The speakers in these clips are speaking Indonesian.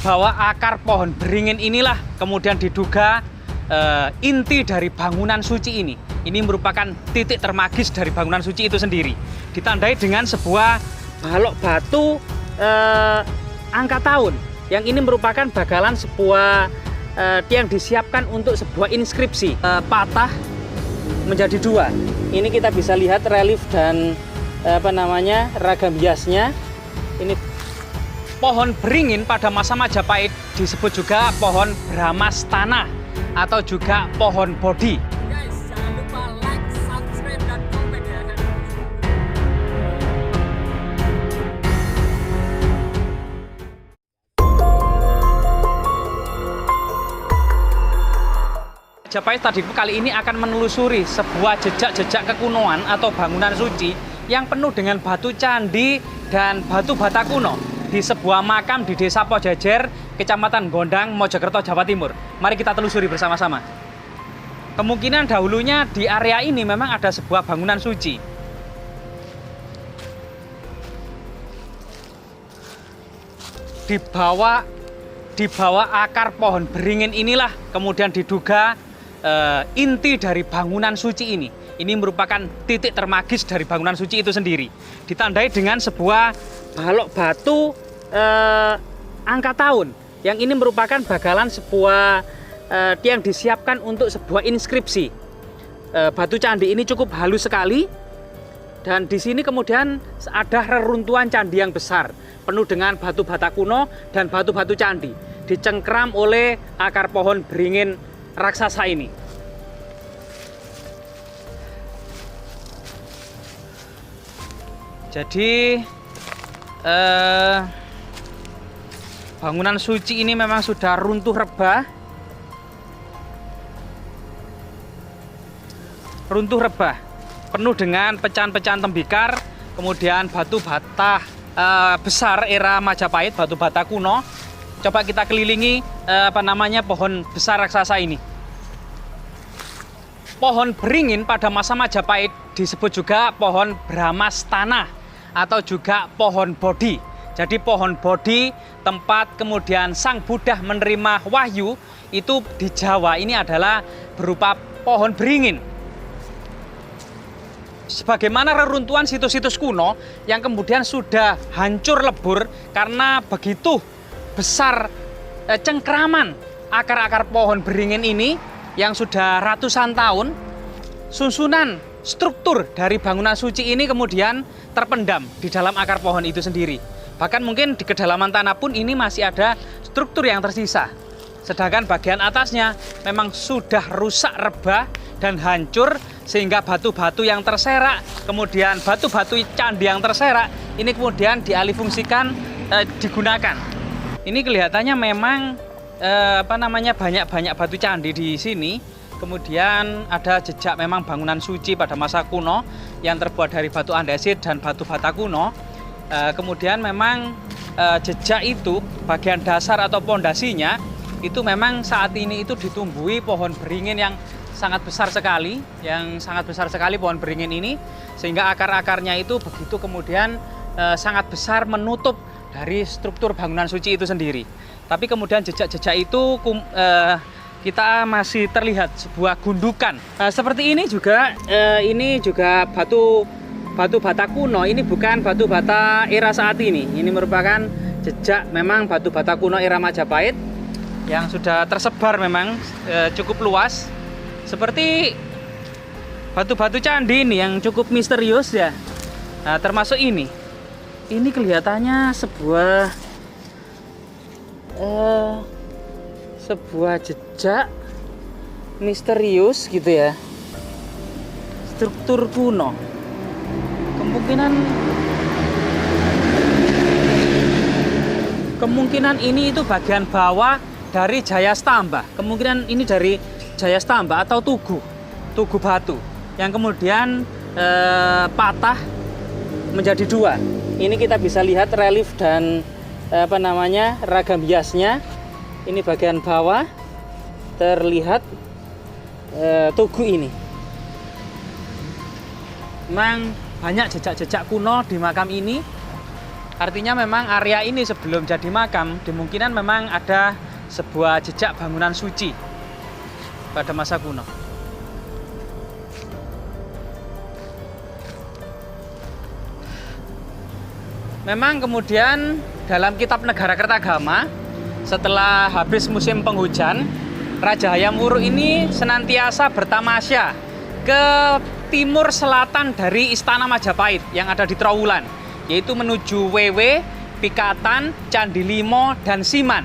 bawah akar pohon beringin inilah kemudian diduga inti dari bangunan suci ini. Ini merupakan titik termagis dari bangunan suci itu sendiri. Ditandai dengan sebuah balok batu angka tahun. Yang ini merupakan bakalan sebuah yang disiapkan untuk sebuah inskripsi patah menjadi dua. Ini kita bisa lihat relief dan ragam hiasnya. Ini pohon beringin pada masa Majapahit disebut juga pohon Bramastana atau juga pohon Bodhi. Guys, jangan lupa like, subscribe, dan komen ya. Majapahit tadi kali ini akan menelusuri sebuah jejak-jejak kekunoan atau bangunan suci yang penuh dengan batu candi dan batu bata kuno di sebuah makam di Desa Pojejer, Kecamatan Gondang, Mojokerto, Jawa Timur. Mari kita telusuri bersama-sama. Kemungkinan dahulunya di area ini memang ada sebuah bangunan suci. Di bawah akar pohon beringin inilah kemudian diduga inti dari bangunan suci ini. Ini merupakan titik termagis dari bangunan suci itu sendiri. Ditandai dengan sebuah balok batu angka tahun. Yang ini merupakan bakalan sebuah yang disiapkan untuk sebuah inskripsi. Batu candi ini cukup halus sekali. Dan di sini kemudian ada reruntuhan candi yang besar, penuh dengan batu bata kuno dan batu-batu candi. Dicengkram oleh akar pohon beringin raksasa ini. Jadi bangunan suci ini memang sudah runtuh rebah. Penuh dengan pecahan-pecahan tembikar, kemudian batu bata besar era Majapahit, batu bata kuno. Coba kita kelilingi pohon besar raksasa ini. Pohon beringin pada masa Majapahit disebut juga pohon Bramastana atau juga pohon Bodhi. Jadi pohon Bodhi tempat kemudian Sang Buddha menerima wahyu itu di Jawa ini adalah berupa pohon beringin. Sebagaimana reruntuhan situs-situs kuno yang kemudian sudah hancur lebur karena begitu besar cengkraman akar-akar pohon beringin ini yang sudah ratusan tahun, susunan struktur dari bangunan suci ini kemudian terpendam di dalam akar pohon itu sendiri. Bahkan mungkin di kedalaman tanah pun ini masih ada struktur yang tersisa. Sedangkan bagian atasnya memang sudah rusak rebah dan hancur sehingga batu-batu yang terserak, kemudian batu-batu candi yang terserak ini kemudian dialihfungsikan digunakan. Ini kelihatannya memang banyak batu candi di sini. Kemudian ada jejak memang bangunan suci pada masa kuno yang terbuat dari batu andesit dan batu bata kuno. Kemudian memang jejak itu bagian dasar atau pondasinya itu memang saat ini itu ditumbuhi pohon beringin yang sangat besar sekali, pohon beringin ini, sehingga akar-akarnya itu begitu kemudian sangat besar menutup dari struktur bangunan suci itu sendiri. Tapi kemudian jejak-jejak itu kita masih terlihat sebuah gundukan. Seperti ini juga batu bata kuno. Ini bukan batu bata era saat ini. Ini merupakan jejak memang batu bata kuno era Majapahit yang sudah tersebar memang cukup luas. Seperti batu-batu candi ini yang cukup misterius ya. Nah, termasuk ini. Ini kelihatannya sebuah jejak misterius gitu ya. Struktur kuno. Kemungkinan ini itu bagian bawah dari Jayastamba. Kemungkinan ini dari Jayastamba atau tugu batu yang kemudian patah menjadi dua. Ini kita bisa lihat relief dan ragam hiasnya. Ini bagian bawah terlihat tugu ini. Memang banyak jejak-jejak kuno di makam ini. Artinya memang area ini sebelum jadi makam, dimungkinan memang ada sebuah jejak bangunan suci pada masa kuno. Memang kemudian dalam kitab Negara Kertagama, setelah habis musim penghujan, Raja Hayam Wuruk ini senantiasa bertamasya ke timur selatan dari Istana Majapahit yang ada di Trowulan, yaitu menuju Wewe, Pikatan, Candi Limo, dan Siman.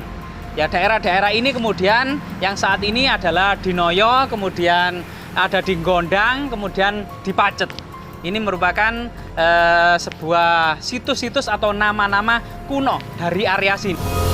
Ya, daerah-daerah ini kemudian yang saat ini adalah di Noyo, kemudian ada di Gondang, kemudian di Pacet. Ini merupakan sebuah situs-situs atau nama-nama kuno dari area sini.